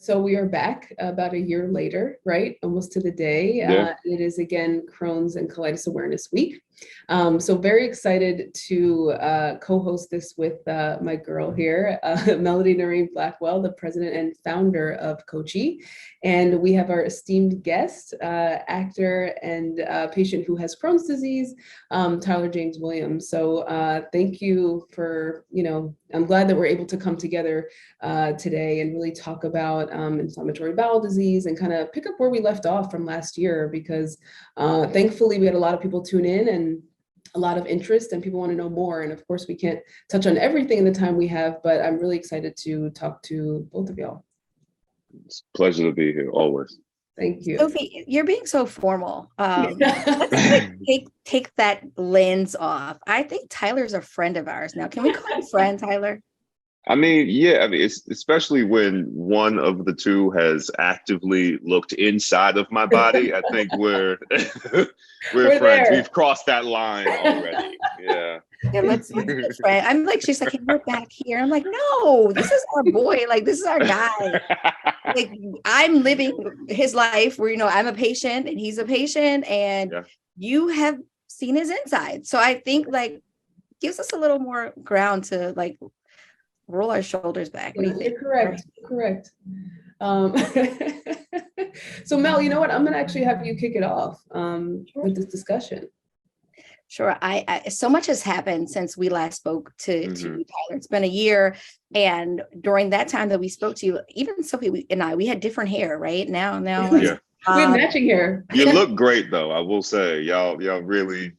So we are back about a year later, right? Almost to the day. Yeah. It is again Crohn's and Colitis Awareness Week. So very excited to co-host this with my girl here, Melody Noreen Blackwell, the president and founder of COCCI. And we have our esteemed guest, actor and patient who has Crohn's disease, Tyler James Williams. So thank you for, I'm glad that we're able to come together today and really talk about inflammatory bowel disease and kind of pick up where we left off from last year, because thankfully we had a lot of people tune in and a lot of interest and people want to know more. And of course we can't touch on everything in the time we have, but I'm really excited to talk to both of y'all. It's a pleasure to be here, always. Thank you. Sophie, you're being so formal. Let's take that lens off. I think Tyler's a friend of ours now. Can we call him friend, Tyler? I mean, yeah, it's especially when one of the two has actively looked inside of my body. I think we're friends. There. We've crossed that line already. Yeah. Yeah, let's be friends. I'm like, she's like, hey, we're back here. I'm like, no, this is our boy. Like, this is our guy. Like, I'm living his life where, I'm a patient and he's a patient, and you have seen his inside. So I think gives us a little more ground to roll our shoulders back. What do you think? Correct. So Mel, you know what? I'm gonna actually have you kick it off with this discussion. Sure. I so much has happened since we last spoke to you, Tyler. It's been a year, and during that time that we spoke to you, even Sophie and I, we had different hair, right? Now, we have matching hair. You look great, though. I will say, y'all really,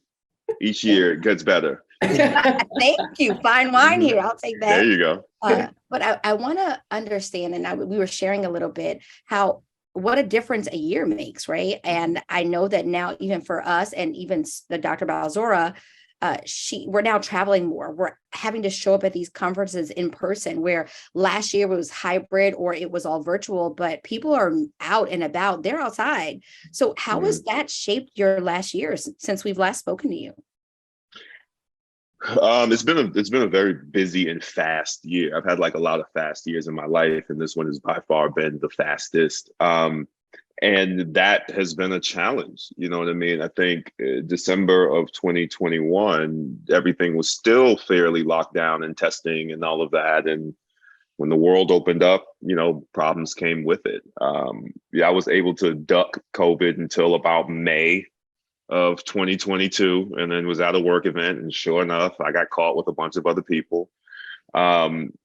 each year it gets better. Thank you. Fine wine here. I'll take that. There you go. But I want to understand, and we were sharing a little bit what a difference a year makes, right? And I know that now, even for us, and even the Dr. Balzora, we're now traveling more. We're having to show up at these conferences in person, where last year it was hybrid or it was all virtual, but people are out and about. They're outside. So how has that shaped your last year since we've last spoken to you? It's been a very busy and fast year. I've had a lot of fast years in my life, and this one has by far been the fastest. And that has been a challenge. You know what I mean? I think December of 2021, everything was still fairly locked down and testing and all of that. And when the world opened up, problems came with it. I was able to duck COVID until about May of 2022, and then was at a work event, and sure enough, I got caught with a bunch of other people,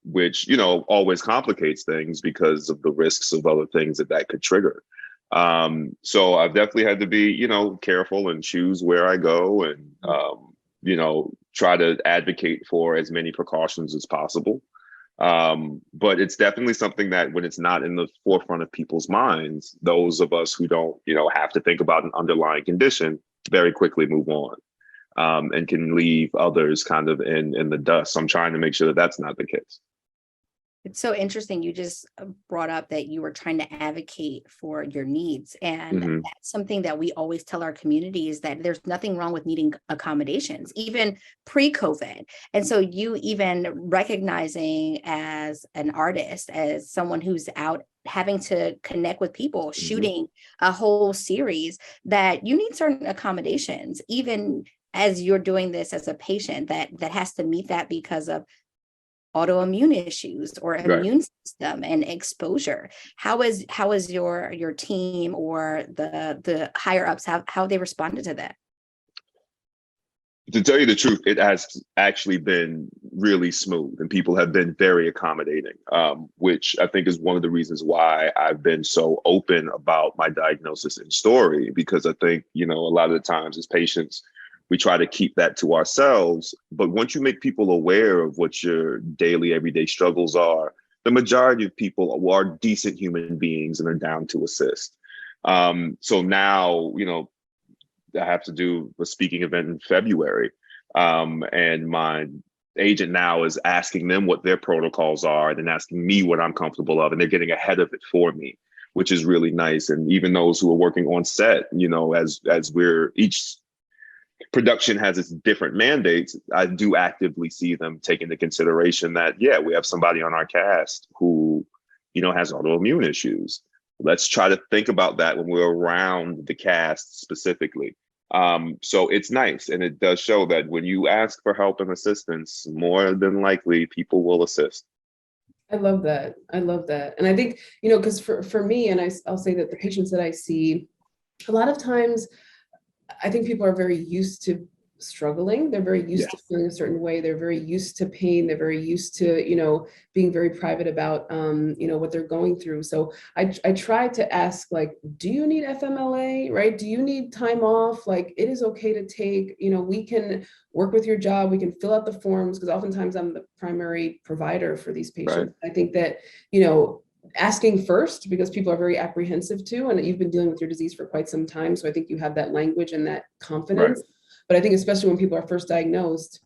which always complicates things because of the risks of other things that could trigger. So I've definitely had to be careful and choose where I go, and try to advocate for as many precautions as possible. But it's definitely something that, when it's not in the forefront of people's minds, those of us who don't have to think about an underlying condition very quickly move on, and can leave others kind of in the dust. So I'm trying to make sure that that's not the case. It's so interesting. You just brought up that you were trying to advocate for your needs. And that's something that we always tell our communities, that there's nothing wrong with needing accommodations, even pre-COVID. And so you even recognizing as an artist, as someone who's out having to connect with people, shooting a whole series, that you need certain accommodations, even as you're doing this as a patient that has to meet that because of autoimmune issues or immune system and exposure. How is your team or the higher ups, how they responded to that? To tell you the truth, it has actually been really smooth, and people have been very accommodating, which I think is one of the reasons why I've been so open about my diagnosis and story, because I think, a lot of the times as patients, we try to keep that to ourselves. But once you make people aware of what your daily, everyday struggles are, the majority of people are decent human beings and are down to assist. So now, I have to do a speaking event in February. And my agent now is asking them what their protocols are, and then asking me what I'm comfortable of, and they're getting ahead of it for me, which is really nice. And even those who are working on set, as we're each production has its different mandates, I do actively see them take into consideration that, we have somebody on our cast who has autoimmune issues. Let's try to think about that when we're around the cast specifically. So it's nice. And it does show that when you ask for help and assistance, more than likely people will assist. I love that. I love that. And I think, because for me, and I'll say that the patients that I see, a lot of times, I think people are very used to struggling. They're very used to feeling a certain way. They're very used to pain. They're very used to, being very private about, what they're going through. So I try to ask, like, do you need FMLA, right? Do you need time off? Like, it is okay to take, we can work with your job. We can fill out the forms, because oftentimes I'm the primary provider for these patients. Right. I think that, asking first, because people are very apprehensive too, and you've been dealing with your disease for quite some time. So I think you have that language and that confidence. Right. But I think especially when people are first diagnosed,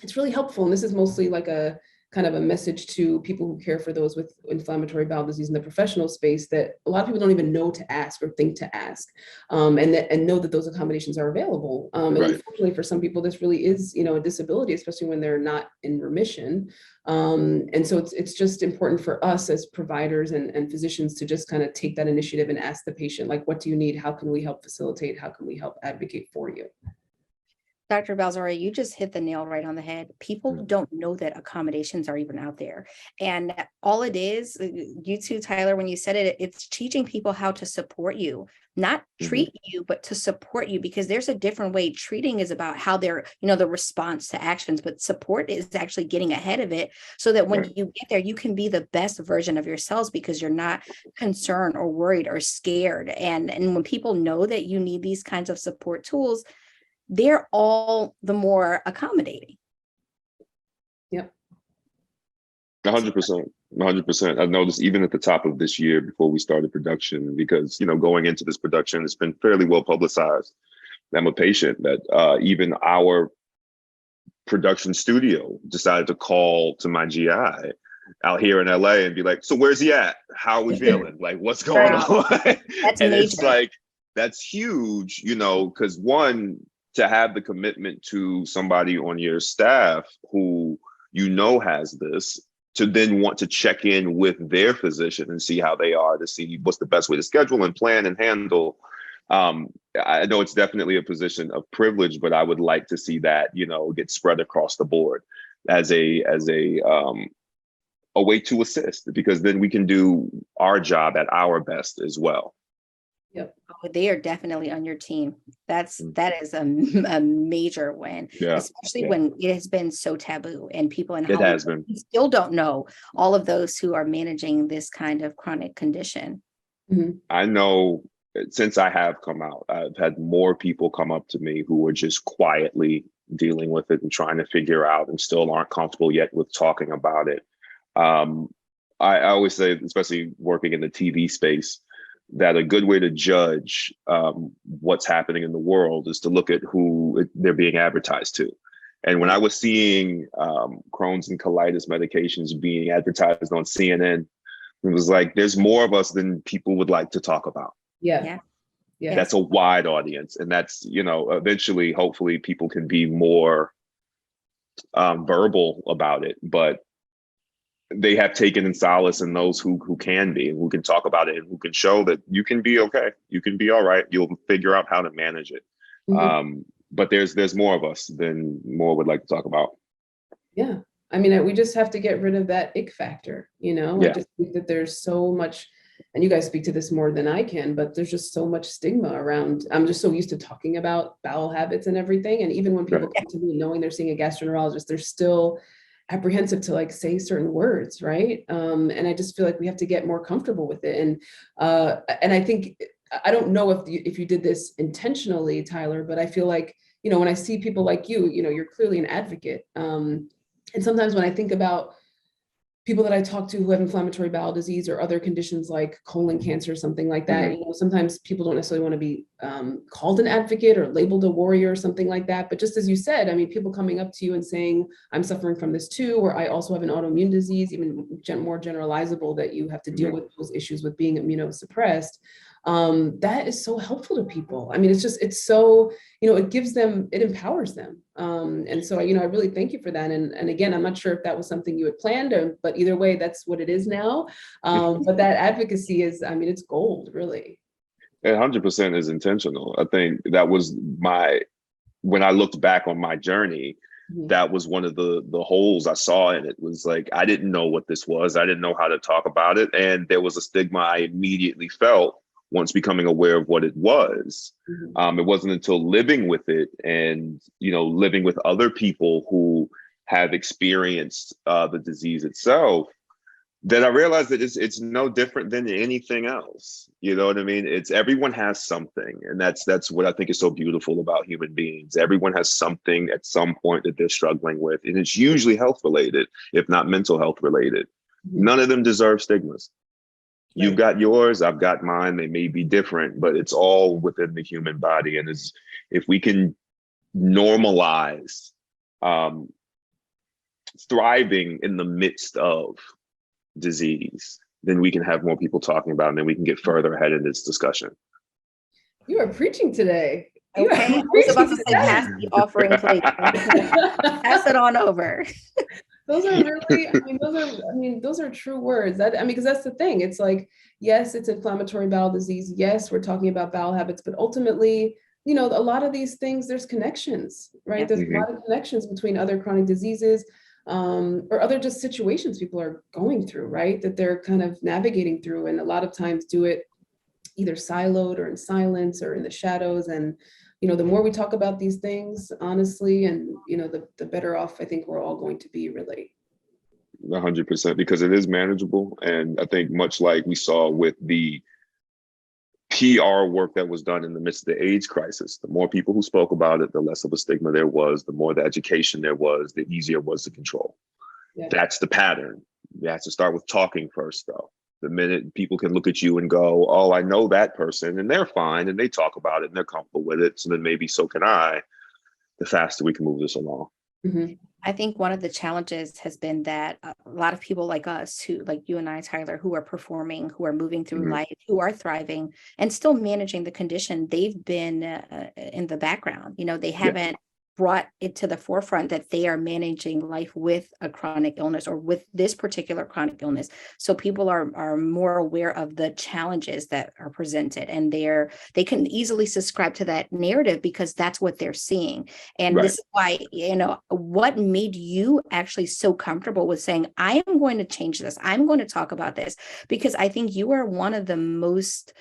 it's really helpful. And this is mostly like a kind of a message to people who care for those with inflammatory bowel disease in the professional space, that a lot of people don't even know to ask or think to ask, and know that those accommodations are available. And unfortunately for some people, this really is, a disability, especially when they're not in remission. And so it's just important for us as providers and physicians to just kind of take that initiative and ask the patient, like, what do you need? How can we help facilitate? How can we help advocate for you? Dr. Balzara, you just hit the nail right on the head. People don't know that accommodations are even out there. And all it is, you too, Tyler, when you said it, it's teaching people how to support you, not treat you, but to support you, because there's a different way. Treating is about how they're, the response to actions, but support is actually getting ahead of it so that when you get there, you can be the best version of yourselves, because you're not concerned or worried or scared. And when people know that you need these kinds of support tools, they're all the more accommodating. Yep. 100%. 100%. I noticed even at the top of this year before we started production, because, going into this production, it's been fairly well publicized. I'm a patient that even our production studio decided to call to my GI out here in LA and be like, so where's he at? How are we feeling? Like, what's going on? That's and major. It's like, that's huge, because one, to have the commitment to somebody on your staff who has this, to then want to check in with their physician and see how they are, to see what's the best way to schedule and plan and handle. I know it's definitely a position of privilege, but I would like to see that, get spread across the board as a way to assist, because then we can do our job at our best as well. Yep. Oh, they are definitely on your team. That is a major win, especially when it has been so taboo and people in Hollywood still don't know all of those who are managing this kind of chronic condition. I know since I have come out, I've had more people come up to me who are just quietly dealing with it and trying to figure out and still aren't comfortable yet with talking about it. I always say, especially working in the TV space, that a good way to judge what's happening in the world is to look at who they're being advertised to. And when I was seeing Crohn's and colitis medications being advertised on CNN, it was like, there's more of us than people would like to talk about. Yeah. That's a wide audience. And that's, eventually, hopefully people can be more verbal about it. But they have taken in solace in those who can be, and who can talk about it, and who can show that you can be okay. You can be all right. You'll figure out how to manage it. But there's more of us than more would like to talk about. Yeah. I mean, we just have to get rid of that ick factor, I just think that there's so much, and you guys speak to this more than I can, but there's just so much stigma around. I'm just so used to talking about bowel habits and everything. And even when people come to me knowing they're seeing a gastroenterologist, they're still apprehensive to like say certain words, right? And I just feel like we have to get more comfortable with it. And I think, I don't know if you did this intentionally, Tyler, but I feel like, when I see people like you, you're clearly an advocate. And sometimes when I think about people that I talk to who have inflammatory bowel disease or other conditions like colon cancer, something like that, sometimes people don't necessarily want to be called an advocate or labeled a warrior or something like that. But just as you said, I mean, people coming up to you and saying, I'm suffering from this too, or I also have an autoimmune disease, even more generalizable, that you have to deal with those issues with being immunosuppressed. that is so helpful to people. I mean, it's so, it empowers them. And so, I really thank you for that. And again, I'm not sure if that was something you had planned, but either way, that's what it is now. But that advocacy is, it's gold, really. 100% is intentional. I think that was when I looked back on my journey, that was one of the holes I saw in it. Was like, I didn't know what this was. I didn't know how to talk about it. And there was a stigma I immediately felt once becoming aware of what it was. It wasn't until living with it and, living with other people who have experienced the disease itself, that I realized that it's no different than anything else. You know what I mean? Everyone has something. And that's what I think is so beautiful about human beings. Everyone has something at some point that they're struggling with. And it's usually health related, if not mental health related. None of them deserve stigmas. Right. You've got yours, I've got mine. They may be different, but it's all within the human body. And if we can normalize thriving in the midst of disease, then we can have more people talking about it, and then we can get further ahead in this discussion. You are preaching today. Okay, I was about to say, pass the offering plate. Pass it on over. Those are really, those are true words. Because that's the thing. It's like, yes, it's inflammatory bowel disease. Yes, we're talking about bowel habits, but ultimately, a lot of these things, there's connections, right? Yeah. There's a lot of connections between other chronic diseases, or other just situations people are going through, right? That they're kind of navigating through, and a lot of times do it either siloed or in silence or in the shadows. And, the more we talk about these things, honestly, and, the better off I think we're all going to be, really. 100%, because it is manageable. And I think much like we saw with the PR work that was done in the midst of the AIDS crisis, the more people who spoke about it, the less of a stigma there was, the more the education there was, the easier it was to control. Yeah. That's the pattern. You have to start with talking first, though. The minute people can look at you and go, oh, I know that person, and they're fine, and they talk about it, and they're comfortable with it, so then maybe so can I, the faster we can move this along. I think one of the challenges has been that a lot of people like us, who, like you and I, Tyler, who are performing, who are moving through life, who are thriving and still managing the condition, they've been in the background. They haven't brought it to the forefront that they are managing life with a chronic illness, or with this particular chronic illness. So people are more aware of the challenges that are presented, and they can easily subscribe to that narrative because that's what they're seeing. And This is why, what made you actually so comfortable with saying, I am going to change this, I'm going to talk about this? Because I think you are one of the most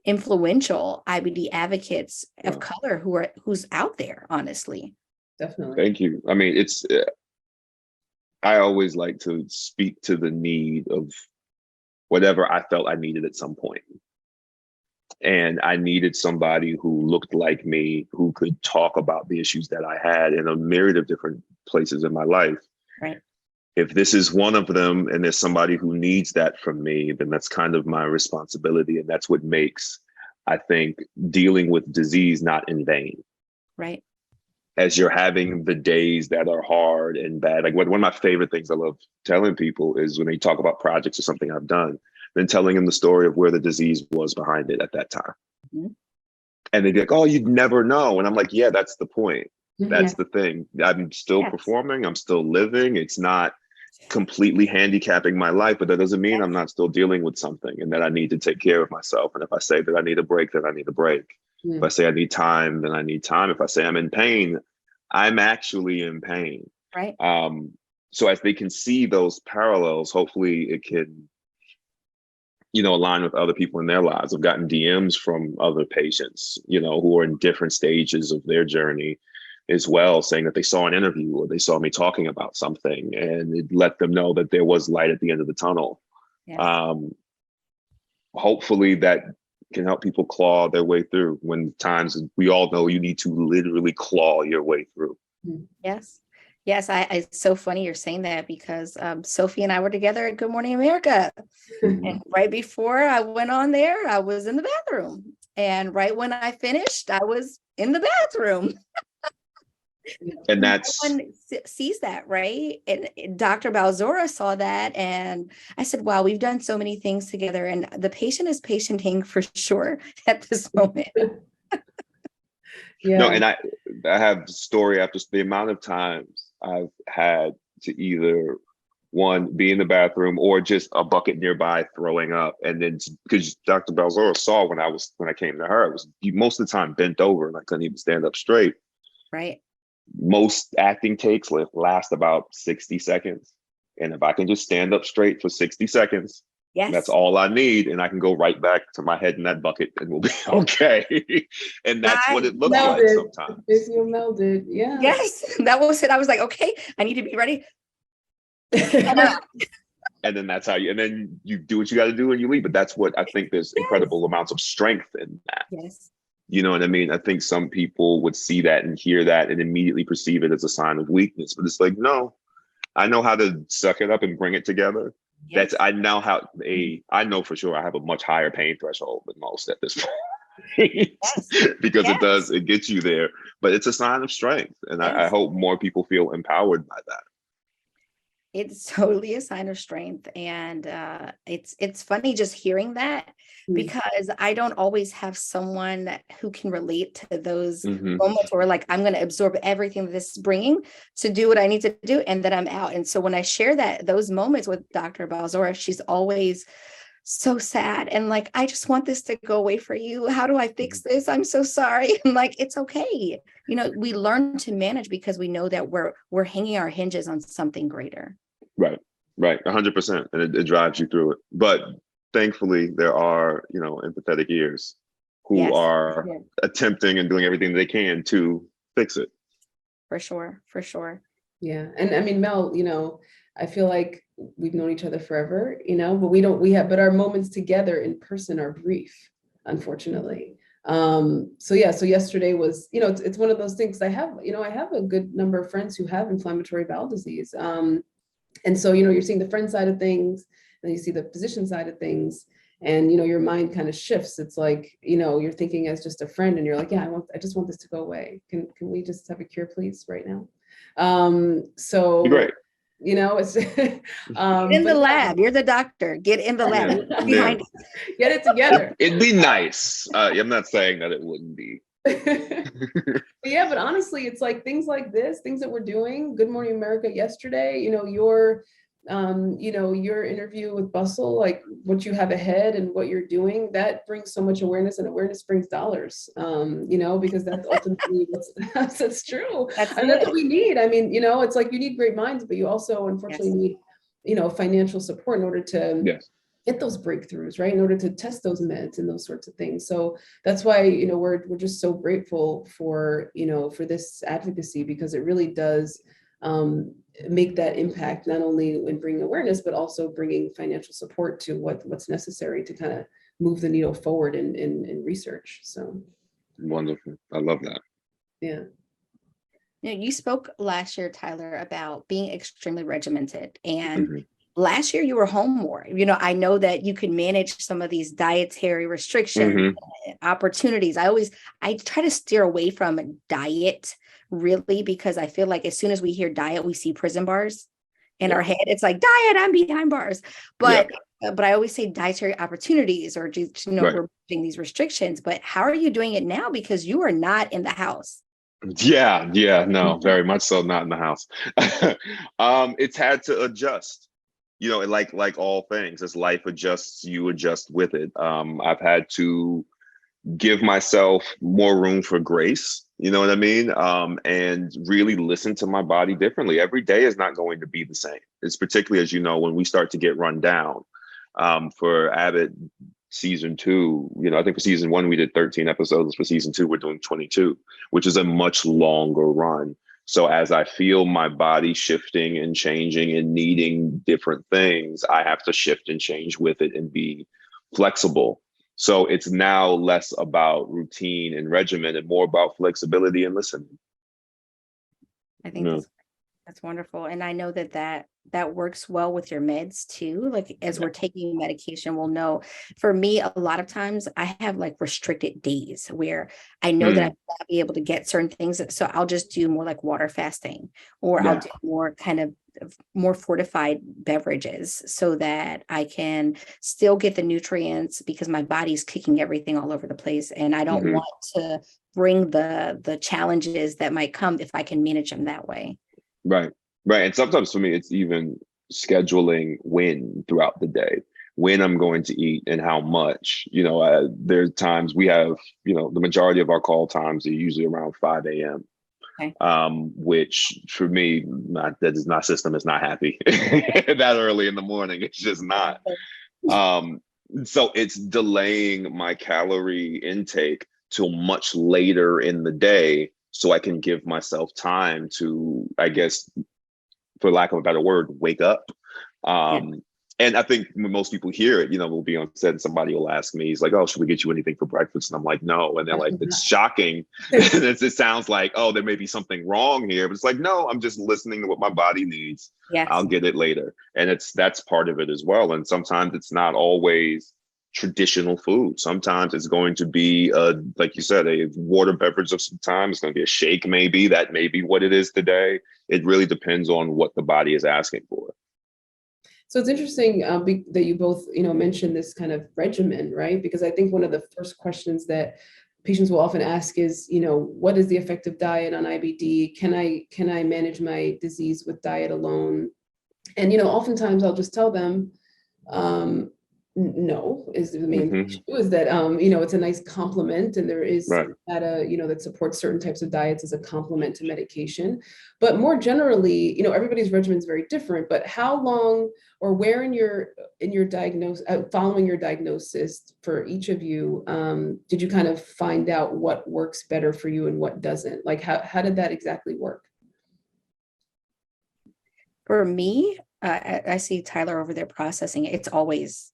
influential IBD advocates of color who's out there, honestly. Definitely. Thank you. I always like to speak to the need of whatever I felt I needed at some point. And I needed somebody who looked like me, who could talk about the issues that I had in a myriad of different places in my life. Right. If this is one of them, and there's somebody who needs that from me, then that's kind of my responsibility. And that's what makes, I think, dealing with disease not in vain. Right. As you're having the days that are hard and bad. Like one of my favorite things I love telling people is when they talk about projects or something I've done, then telling them the story of where the disease was behind it at that time. And they'd be like, oh, you'd never know. And I'm like, yeah, that's the point. That's the thing. I'm still performing. I'm still living. It's not completely handicapping my life, but that doesn't mean I'm not still dealing with something and that I need to take care of myself. And if I say that I need a break, then I need a break. If I say I need time, then I need time. If I say I'm in pain, I'm actually in pain. Right. So as they can see those parallels, hopefully it can, align with other people in their lives. I've gotten DMs from other patients, who are in different stages of their journey as well, saying that they saw an interview or they saw me talking about something, and it let them know that there was light at the end of the tunnel. Yes. Hopefully that can help people claw their way through when times we all know you need to literally claw your way through. Yes. Yes, it's so funny you're saying that, because Sophie and I were together at Good Morning America. And right before I went on there, I was in the bathroom. And right when I finished, I was in the bathroom. And that's, no one sees that, right? And Dr. Balzora saw that, and I said, wow, we've done so many things together, and the patient is patienting for sure at this moment. no, and I have story after the amount of times I've had to either one, be in the bathroom or just a bucket nearby throwing up. And then because Dr. Balzora saw when I came to her, it was most of the time bent over and I couldn't even stand up straight. Right. Most acting takes last about 60 seconds. And if I can just stand up straight for 60 seconds, that's all I need. And I can go right back to my head in that bucket and we'll be okay. And that's what it looks like sometimes. Physio melded. Yeah. Yes, that was it. I was like, okay, I need to be ready. And then that's how and then you do what you got to do and you leave. But that's what I think there's incredible amounts of strength in that. Yes. You know what I mean? I think some people would see that and hear that and immediately perceive it as a sign of weakness. But it's like, no, I know how to suck it up and bring it together. Yes. I know for sure I have a much higher pain threshold than most at this point. Because it gets you there. But it's a sign of strength. And I hope more people feel empowered by that. It's totally a sign of strength. And it's funny just hearing that, because I don't always have someone who can relate to those moments where like, I'm going to absorb everything that this is bringing to do what I need to do. And then I'm out. And so when I share those moments with Dr. Balzora, she's always so sad. And like, I just want this to go away for you. How do I fix this? I'm so sorry. And like, it's okay. You know, we learn to manage because we know that we're hanging our hinges on something greater. Right. 100%. And it drives you through it. But thankfully there are, empathetic ears who are attempting and doing everything they can to fix it. For sure. Yeah. And I mean, Mel, I feel like we've known each other forever, but our moments together in person are brief, unfortunately. So yesterday was, it's one of those things. I have a good number of friends who have inflammatory bowel disease. And so, you're seeing the friend side of things, and then you see the physician side of things, and, your mind kind of shifts. It's like, you're thinking as just a friend and you're like, yeah, I just want this to go away. Can we just have a cure, please, right now? So great. It's get in the lab. You're the doctor. Get in the lab. Behind it. Get it together. It'd be nice. I'm not saying that it wouldn't be. But honestly, it's like things like this, things that we're doing. Good Morning America yesterday. Your interview with Bustle, like what you have ahead and what you're doing, that brings so much awareness, and awareness brings dollars. Because that's ultimately that's true. That's what we need. I mean, it's like you need great minds, but you also unfortunately need, financial support in order to get those breakthroughs, right? In order to test those meds and those sorts of things. So that's why, we're just so grateful for this advocacy, because it really does make that impact, not only in bringing awareness, but also bringing financial support to what's necessary to kind of move the needle forward in research. So wonderful. I love that. Yeah. You spoke last year, Tyler, about being extremely regimented, and last year you were home more. I know that you can manage some of these dietary restrictions, opportunities. I try to steer away from diet, really, because I feel like as soon as we hear diet, we see prison bars in our head. It's like, diet, I'm behind bars. But I always say dietary opportunities, or just, we're putting these restrictions. But how are you doing it now? Because you are not in the house. No, very much so not in the house. It's had to adjust. Like all things, as life adjusts, you adjust with it. I've had to give myself more room for grace, you know what I mean? And really listen to my body differently. Every day is not going to be the same. It's particularly, as when we start to get run down. For Abbott season 2, I think for season 1, we did 13 episodes. For season 2, we're doing 22, which is a much longer run. So as I feel my body shifting and changing and needing different things, I have to shift and change with it and be flexible. So it's now less about routine and regimen and more about flexibility and listening. I think That's wonderful. And I know that works well with your meds too. Like as we're taking medication, we'll know. For me, a lot of times I have like restricted days where I know that I Mm, will not be able to get certain things. So I'll just do more like water fasting, or I'll yeah. do more kind of more fortified beverages so that I can still get the nutrients because my body's kicking everything all over the place. And I don't Hmm. want to bring the challenges that might come if I can manage them that way. Right. Right. And sometimes for me, it's even scheduling when throughout the day, when I'm going to eat and how much. There's times we have, the majority of our call times are usually around 5 a.m. Okay. Which for me, my system is not happy that early in the morning. It's just not. Um, so it's delaying my calorie intake till much later in the day so I can give myself time to, I guess, for lack of a better word, wake up. Yeah. And I think when most people hear it, we'll be on set and somebody will ask me, he's like, "Oh, should we get you anything for breakfast?" And I'm like, "No." And they're like, "It's shocking." And it sounds like, "Oh, there may be something wrong here." But it's like, no, I'm just listening to what my body needs. I'll Yes. get it later. And that's part of it as well. And sometimes it's not always traditional food. Sometimes it's going to be, like you said, a water beverage of some time. It's going to be a shake, maybe. That may be what it is today. It really depends on what the body is asking for. So it's interesting that you both, mentioned this kind of regimen, right? Because I think one of the first questions that patients will often ask is, what is the effective diet on IBD? Can I manage my disease with diet alone? And oftentimes I'll just tell them, no, is the main Hmm. issue, is that it's a nice complement, and there is Right. some data that supports certain types of diets as a complement to medication. But more generally, everybody's regimen is very different. But how long or where in your diagnosis, following your diagnosis for each of you, did you kind of find out what works better for you and what doesn't? Like how did that exactly work? For me, I see Tyler over there processing it. It's always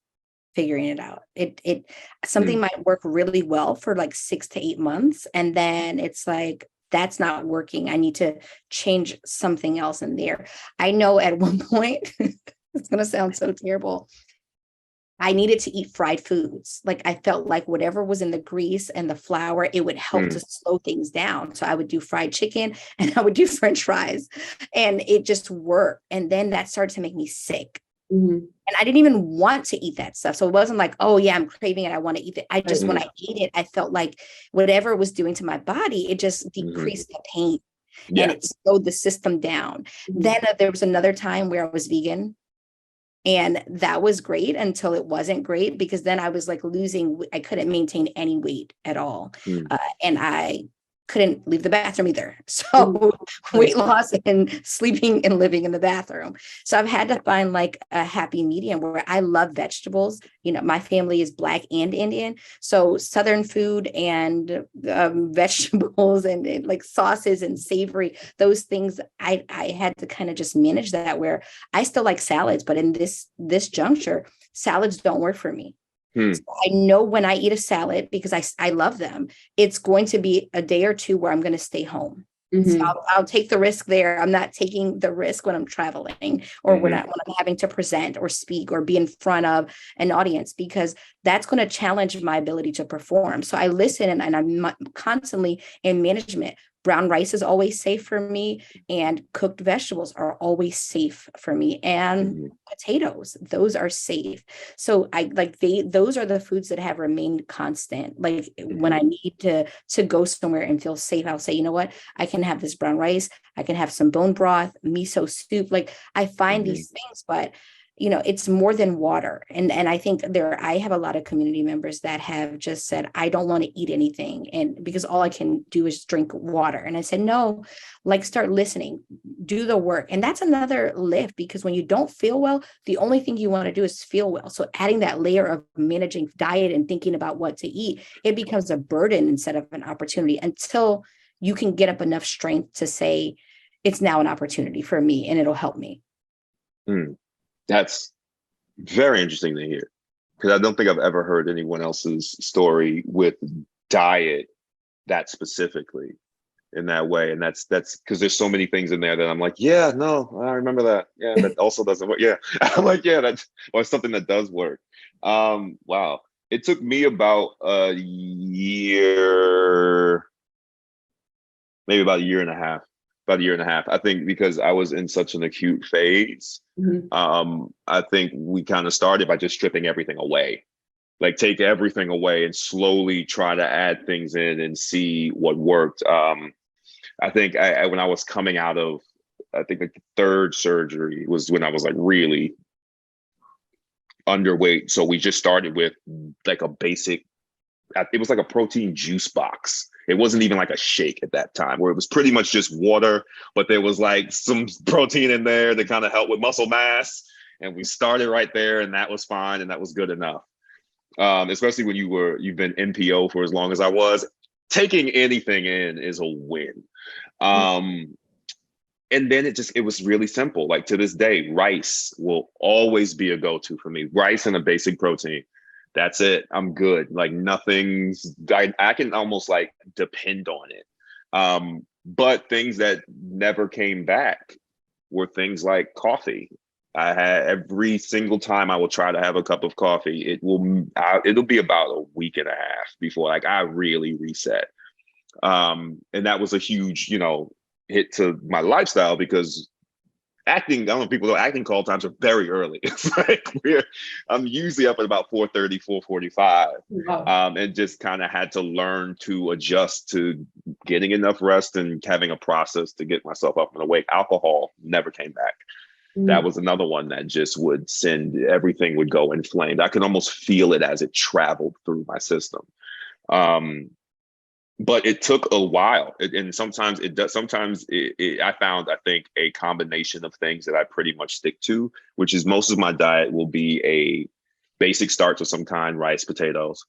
figuring it out. It something Mm. might work really well for like 6 to 8 months, and then it's like that's not working. I need to change something else in there. I know at one point, it's gonna sound so terrible. I needed to eat fried foods. Like I felt like whatever was in the grease and the flour, it would help to Mm. slow things down. So I would do fried chicken and I would do French fries, and it just worked. And then that started to make me sick. Mhm. And I didn't even want to eat that stuff. So it wasn't like, oh yeah, I'm craving it, I want to eat it. I just, when Mhm. I ate it, I felt like whatever it was doing to my body, it just Mhm. decreased the pain and Yeah. it slowed the system down. Mhm. Then there was another time where I was vegan, and that was great until it wasn't great, because then I was like I couldn't maintain any weight at all. Mm. And I couldn't leave the bathroom either. Mhm. So Right. weight loss and sleeping and living in the bathroom. So I've had to find like a happy medium where I love vegetables. My family is Black and Indian. So Southern food and vegetables and like sauces and savory, those things, I had to kind of just manage that, where I still like salads, but in this juncture, salads don't work for me. So Mm. I know when I eat a salad, because I love them, it's going to be a day or two where I'm going to stay home. So Mhm. I'll take the risk there. I'm not taking the risk when I'm traveling, or when Mhm. I'm having to present or speak or be in front of an audience, because that's going to challenge my ability to perform. So I listen, and I'm constantly in management. Brown rice is always safe for me, and cooked vegetables are always safe for me, and Mhm. potatoes, those are safe. So I like those are the foods that have remained constant. Like when I Mhm. need to go somewhere and feel safe, I'll say, you know what, I can have this brown rice, I can have some bone broth, miso soup. Like I find Mhm. these things, but it's more than water. And I think I have a lot of community members that have just said, I don't want to eat anything, and because all I can do is drink water. And I said, no, like start listening, do the work. And that's another lift, because when you don't feel well, the only thing you want to do is feel well. So adding that layer of managing diet and thinking about what to eat, it becomes a burden instead of an opportunity, until you can get up enough strength to say, it's now an opportunity for me and it'll help me. Mm. That's very interesting to hear, because I don't think I've ever heard anyone else's story with diet that specifically. in that way. And that's because there's so many things in there that I'm like, yeah, no, I remember that. Yeah, that also doesn't work. Yeah. I'm like, yeah, that's or something that does work. Wow. It took me about a year, maybe about a year and a half. About a year and a half, I think, because I was in such an acute phase. I think we kind of started by just stripping everything away, like take everything away and slowly try to add things in and see what worked. I think when I was coming out of, I think the third surgery was when I was like really underweight. So we just started with like a basic, it was like a protein juice box. It wasn't even like a shake at that time, where it was pretty much just water, but there was like some protein in there to kind of help with muscle mass. And we started right there, and that was fine, and that was good enough. Especially when you've been NPO for as long as I was, taking anything in is a win. And then it was really simple. Like to this day, rice will always be a go-to for me. Rice and a basic protein. That's it. I'm good. Like I can almost like depend on it. But things that never came back were things like coffee. I had every single time I will try to have a cup of coffee, it'll be about a week and a half before like I really reset. And that was a huge, hit to my lifestyle, because acting, I don't know if people know, acting call times are very early. It's like I'm usually up at about 4:30, 4:45. Wow. And just kind of had to learn to adjust to getting enough rest and having a process to get myself up and awake. Alcohol never came back. That was another one that just would everything would go inflamed. I could almost feel it as it traveled through my system. But it took a while, and sometimes it does. Sometimes I found, I think, a combination of things that I pretty much stick to, which is most of my diet will be a basic starch of some kind. Rice, potatoes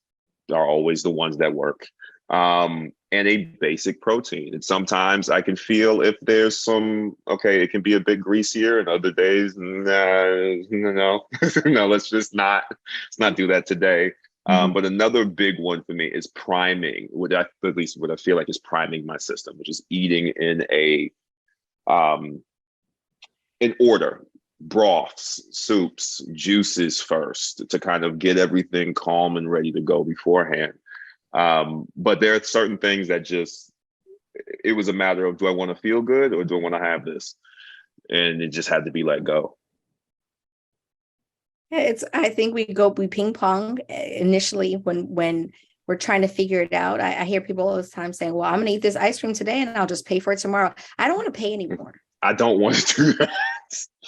are always the ones that work, and a basic protein. And sometimes I can feel if there's it can be a bit greasier, and other days, no, no, let's not do that today. But another big one for me is priming, at least what I feel like is priming my system, which is eating in order: broths, soups, juices first, to kind of get everything calm and ready to go beforehand. But there are certain things that it was a matter of, do I want to feel good or do I want to have this? And it just had to be let go. I think we ping pong initially when we're trying to figure it out. I hear people all the time saying, well, I'm going to eat this ice cream today and I'll just pay for it tomorrow. I don't want to pay anymore. I don't want to do that.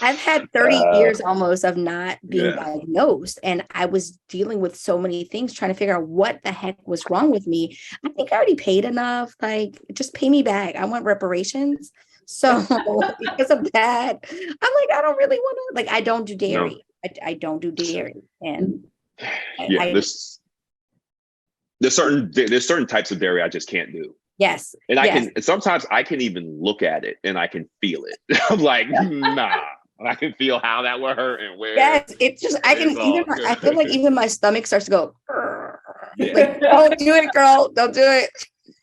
I've had 30 years almost of not being diagnosed, and I was dealing with so many things, trying to figure out what the heck was wrong with me. I think I already paid enough. Like, just pay me back. I want reparations. So because of that, I'm like, I don't really want to, like, I don't do dairy. No. I don't do dairy. And there's certain types of dairy I just can't do. Yes. And sometimes I can even look at it and I can feel it. I'm like, nah. I can feel how that would hurt and where. Yes, it's just I feel like even my stomach starts to go. Like, don't do it, girl. Don't do it.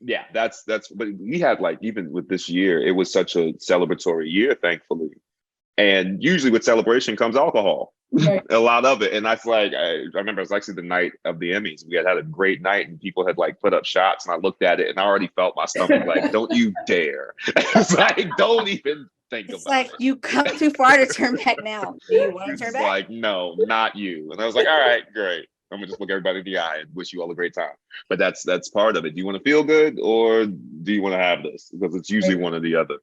Yeah, that's. But we had, like, even with this year, it was such a celebratory year, thankfully. And usually with celebration comes alcohol, right. A lot of it. And that's like, I remember it was actually the night of the Emmys. We had a great night and people had like put up shots, and I looked at it and I already felt my stomach like, don't you dare. It's like, don't even think about it. It's like, you come too far to turn back now. Do you want to turn back? Like, no, not you. And I was like, all right, great. I'm gonna just look everybody in the eye and wish you all a great time. But that's part of it. Do you want to feel good or do you want to have this? Because it's usually one or the other.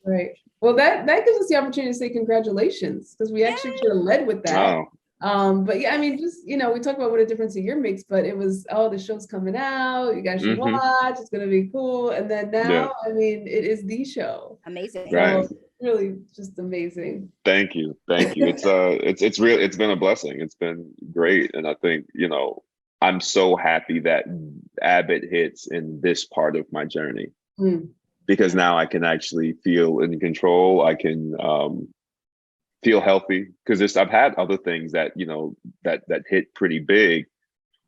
Right. Well, that gives us the opportunity to say congratulations, because we actually should have led with that. Oh. But yeah, I mean, just, we talk about what a difference a year makes, but it was, the show's coming out, you guys should watch, it's going to be cool. And then now, I mean, it is the show. Amazing. Right. Really just amazing. Thank you. It's really, it's been a blessing. It's been great. And I think, I'm so happy that Abbott hits in this part of my journey. Because now I can actually feel in control. I can feel healthy, because I've had other things that, that hit pretty big,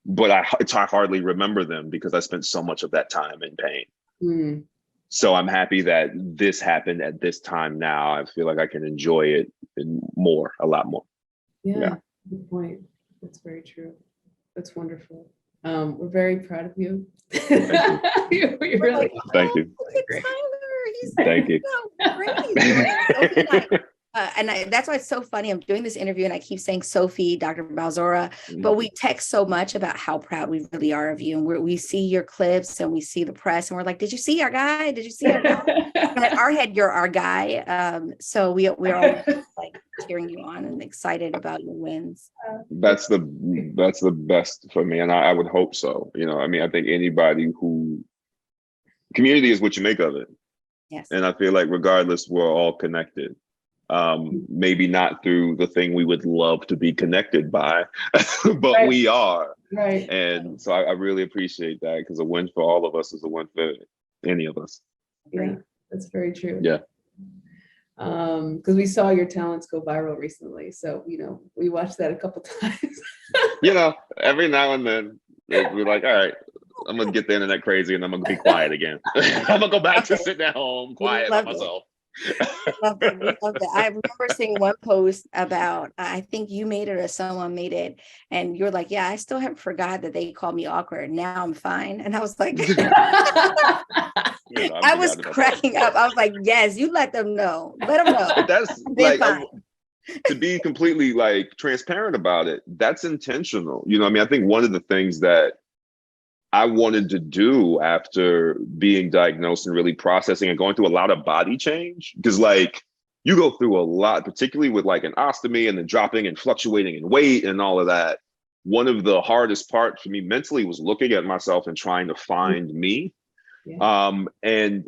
but I hardly remember them because I spent so much of that time in pain. So I'm happy that this happened at this time now. I feel like I can enjoy it more, a lot more. Yeah, good point. That's very true. That's wonderful. We're very proud of you. Thank you. You're really Thank you. Tyler, he's Thank you. so great. That's why it's so funny. I'm doing this interview and I keep saying Sophie, Dr. Balzora, but we text so much about how proud we really are of you. And we see your clips and we see the press and we're like, did you see our guy? Did you see our guy? In our head, you're our guy. So we're all like cheering you on and excited about your wins. That's the best for me. And I would hope so. You know, I mean, I think community is what you make of it. Yes. And I feel like regardless, we're all connected. Maybe not through the thing we would love to be connected by, but right. We are. Right. And so I really appreciate that, because a win for all of us is a win for any of us. Yeah, that's very true. Yeah. Because we saw your talents go viral recently. So, we watched that a couple times. Every now and then we're like, all right, I'm going to get the internet crazy and I'm going to be quiet again. I'm going to go back to sitting at home quiet by myself. Love it. We love it. I remember seeing one post about, I think you made it or someone made it, and you're like, yeah, I still haven't forgot that they called me awkward. Now I'm fine. And I was like, I was cracking up. I was like, yes, you let them know. Let them know. That's like, to be completely like transparent about it, that's intentional. I think one of the things that I wanted to do after being diagnosed and really processing and going through a lot of body change, because like you go through a lot, particularly with like an ostomy and then dropping and fluctuating in weight and all of that. One of the hardest parts for me mentally was looking at myself and trying to find me. Yeah. And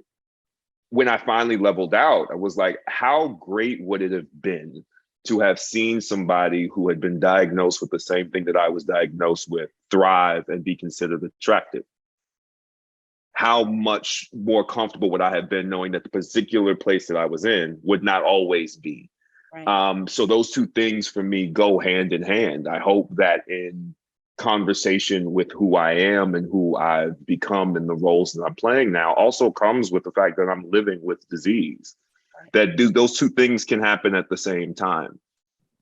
when I finally leveled out, I was like, how great would it have been to have seen somebody who had been diagnosed with the same thing that I was diagnosed with thrive and be considered attractive? How much more comfortable would I have been knowing that the particular place that I was in would not always be? Right. So those two things for me go hand in hand. I hope that in conversation with who I am and who I've become and the roles that I'm playing now also comes with the fact that I'm living with disease. That those two things can happen at the same time.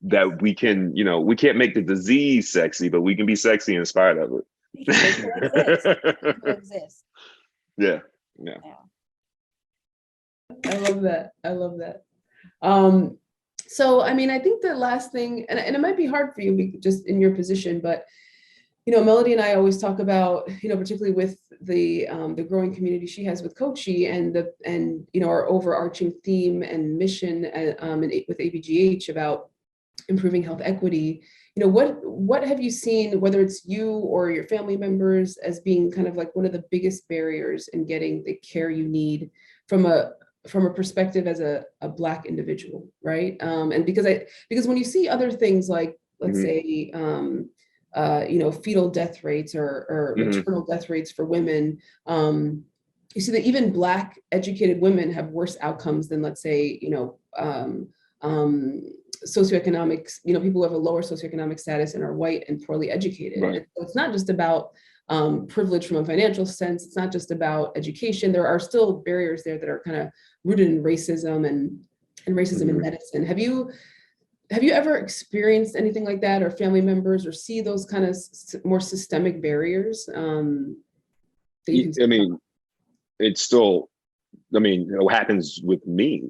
That we can, we can't make the disease sexy, but we can be sexy in spite of it. It exists. Yeah. I love that. So, I think the last thing, and it might be hard for you just in your position, but Melody and I always talk about, particularly with the growing community she has with COCCI and our overarching theme and mission with ABGH about improving health equity. What have you seen, whether it's you or your family members, as being kind of like one of the biggest barriers in getting the care you need from a perspective as a Black individual, right? And because when you see other things like, let's say, fetal death rates or maternal death rates for women, you see that even Black educated women have worse outcomes than, let's say, socioeconomics, people who have a lower socioeconomic status and are white and poorly educated. Right. And so it's not just about privilege from a financial sense. It's not just about education. There are still barriers there that are kind of rooted in racism and racism in medicine. Have you ever experienced anything like that, or family members, or see those kind of more systemic barriers? It's still, it happens with me.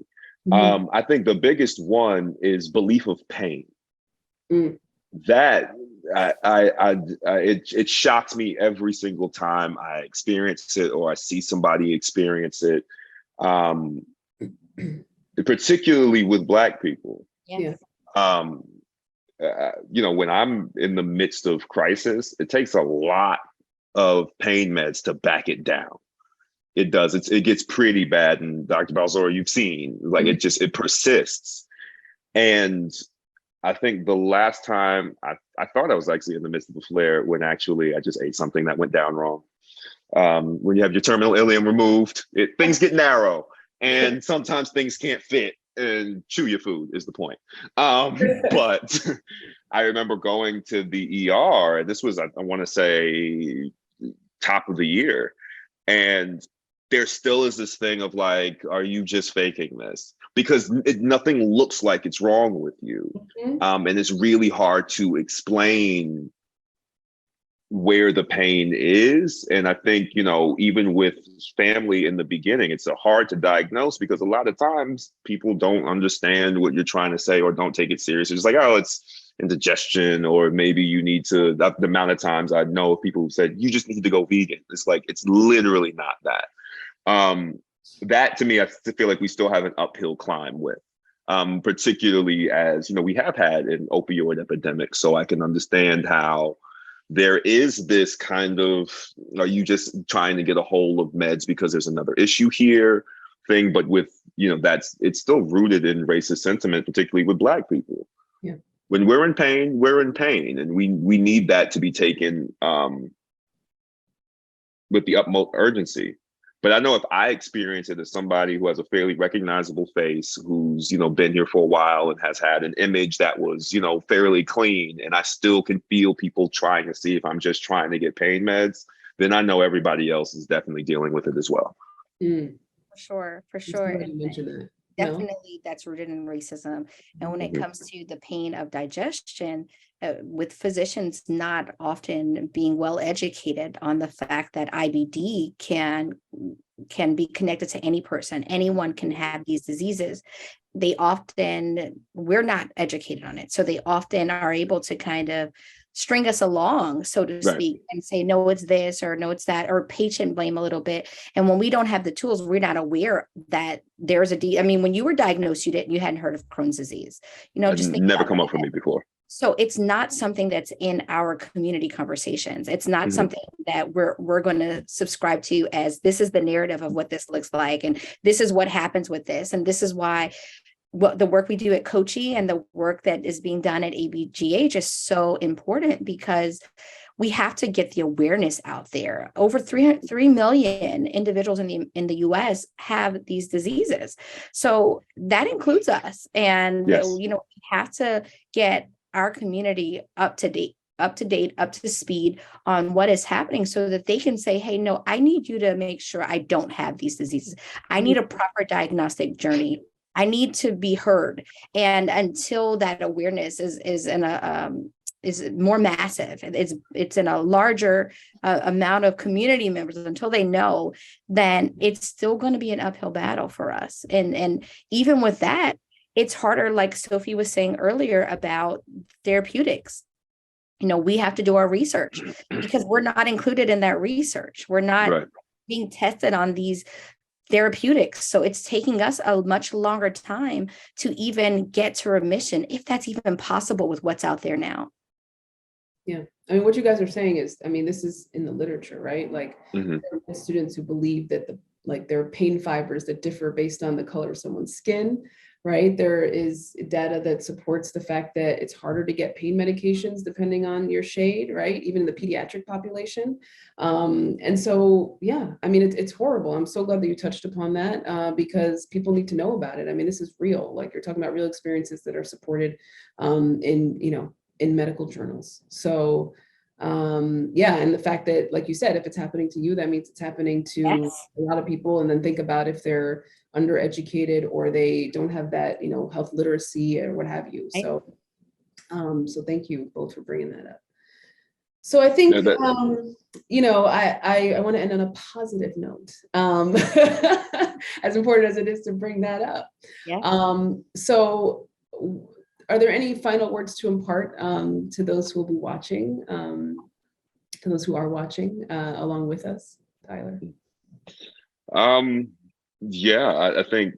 Mm-hmm. I think the biggest one is belief of pain. That it shocks me every single time I experience it or I see somebody experience it, particularly with Black people. Yeah. When I'm in the midst of crisis, it takes a lot of pain meds to back it down. It does. It gets pretty bad. And Dr. Balzora, you've seen, like, it persists. And I think the last time I thought I was actually in the midst of a flare when actually I just ate something that went down wrong. When you have your terminal ileum removed, things get narrow, and sometimes things can't fit and chew your food is the point. But I remember going to the ER. This was, I want to say, top of the year. And there still is this thing of like, are you just faking this? Because nothing looks like it's wrong with you. Mhm. And it's really hard to explain where the pain is. And I think, you know, even with family in the beginning, it's hard to diagnose because a lot of times people don't understand what you're trying to say or don't take it seriously. It's like, oh, it's indigestion, or maybe you need to, the amount of times I know of people who said, you just need to go vegan. It's like, it's literally not that. That to me, I feel like we still have an uphill climb with, particularly as, you know, we have had an opioid epidemic. So I can understand how there is this kind of, are you just trying to get a hold of meds because there's another issue here thing, but with, you know, it's still rooted in racist sentiment, particularly with Black people. Yeah. When we're in pain, and we need that to be taken with the utmost urgency. But I know if I experience it as somebody who has a fairly recognizable face, who's, you know, been here for a while and has had an image that was, you know, fairly clean, and I still can feel people trying to see if I'm just trying to get pain meds, then I know everybody else is definitely dealing with it as well. Mm. For I'm sure. glad you mentioned that. Definitely, that's rooted in racism. And when it comes to the pain of digestion, with physicians not often being well educated on the fact that IBD can be connected to any person, anyone can have these diseases. We're not educated on it. So they often are able to kind of string us along, so to speak, and say, no, it's this, or no, it's that, or patient blame a little bit. And when we don't have the tools, we're not aware that there's I mean, when you were diagnosed, you hadn't heard of Crohn's disease, you know, just never come up for me before. So it's not something that's in our community conversations. It's not something that we're going to subscribe to as this is the narrative of what this looks like. And this is what happens with this. And this is why the work we do at COCCI and the work that is being done at ABGH is so important, because we have to get the awareness out there. Over 3 million individuals in the US have these diseases. So that includes us. And, yes, you know, we have to get our community up to date, up to speed on what is happening, so that they can say, hey, no, I need you to make sure I don't have these diseases. I need a proper diagnostic journey. I need to be heard. And until that awareness is more massive, it's in a larger amount of community members, until they know, then it's still going to be an uphill battle for us. And even with that, it's harder, like Sophie was saying earlier about therapeutics. You know, we have to do our research because we're not included in that research. We're not being tested on these therapeutics. So it's taking us a much longer time to even get to remission, if that's even possible with what's out there now. Yeah. I mean, what you guys are saying is, I mean, this is in the literature, right? Like students who believe that there are pain fibers that differ based on the color of someone's skin, right? There is data that supports the fact that it's harder to get pain medications depending on your shade, right? Even in the pediatric population. And so, yeah, I mean, it's horrible. I'm so glad that you touched upon that because people need to know about it. I mean, this is real. Like, you're talking about real experiences that are supported in medical journals. So yeah, and the fact that, like you said, if it's happening to you, that means it's happening to a lot of people. And then think about if they're undereducated or they don't have that, health literacy or what have you. So, so thank you both for bringing that up. So I think, I want to end on a positive note, as important as it is to bring that up. Yeah. So are there any final words to impart to those who will be watching, to those who are watching along with us, Tyler? Yeah, I think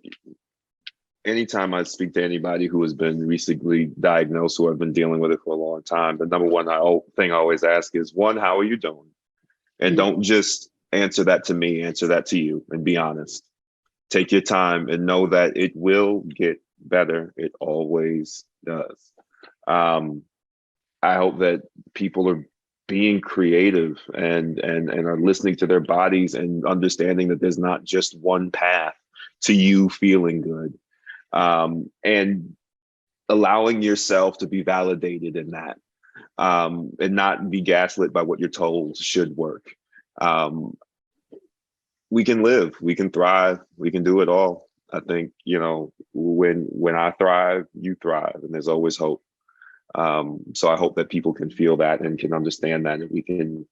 anytime I speak to anybody who has been recently diagnosed or have been dealing with it for a long time, the number one thing I always ask is, one, how are you doing? And don't just answer that to me, answer that to you, and be honest. Take your time and know that it will get better. It always does. I hope that people are being creative and are listening to their bodies and understanding that there's not just one path to you feeling good, and allowing yourself to be validated in that, and not be gaslit by what you're told should work. we can live, we can thrive, we can do it all. I think, you know, when I thrive, you thrive, and there's always hope. So I hope that people can feel that and can understand that, and we can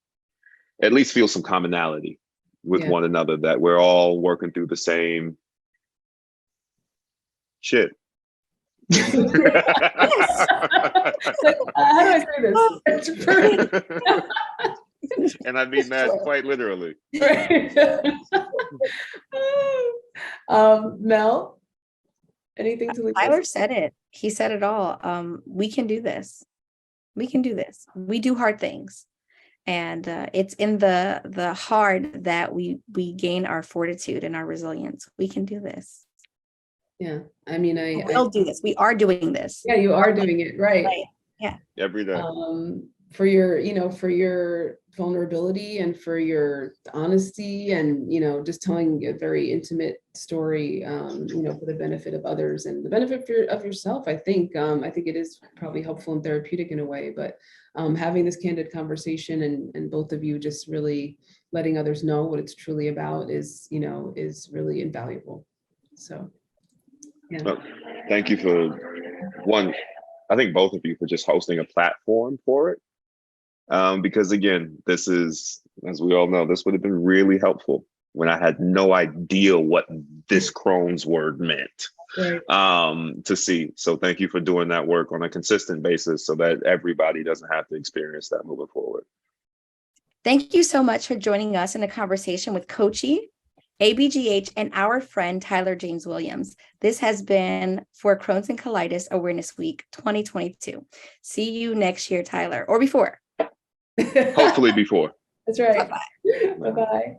at least feel some commonality with one another, that we're all working through the same shit. How do I say this? And I mean that quite literally. Right. Mel, anything to leave? Tyler said it. He said it all. We can do this. We can do this. We do hard things. And it's in the hard that we gain our fortitude and our resilience. We can do this. Yeah, I mean, we'll do this. We are doing this. Yeah, you are doing it, right? Yeah. Every day. For your, you know, for your vulnerability and for your honesty, and, you know, just telling a very intimate story, you know, for the benefit of others and the benefit of yourself. I think it is probably helpful and therapeutic in a way, but having this candid conversation and both of you just really letting others know what it's truly about is, you know, is really invaluable. So, yeah. Well, thank you for I think both of you for just hosting a platform for it. Because again, this is, as we all know, this would have been really helpful when I had no idea what this Crohn's word meant, to see. So thank you for doing that work on a consistent basis so that everybody doesn't have to experience that moving forward. Thank you so much for joining us in a conversation with COCCI, ABGH, and our friend Tyler James Williams. This has been for Crohn's and Colitis Awareness Week 2022. See you next year, Tyler, or before. Hopefully before. That's right. Bye-bye. Bye-bye.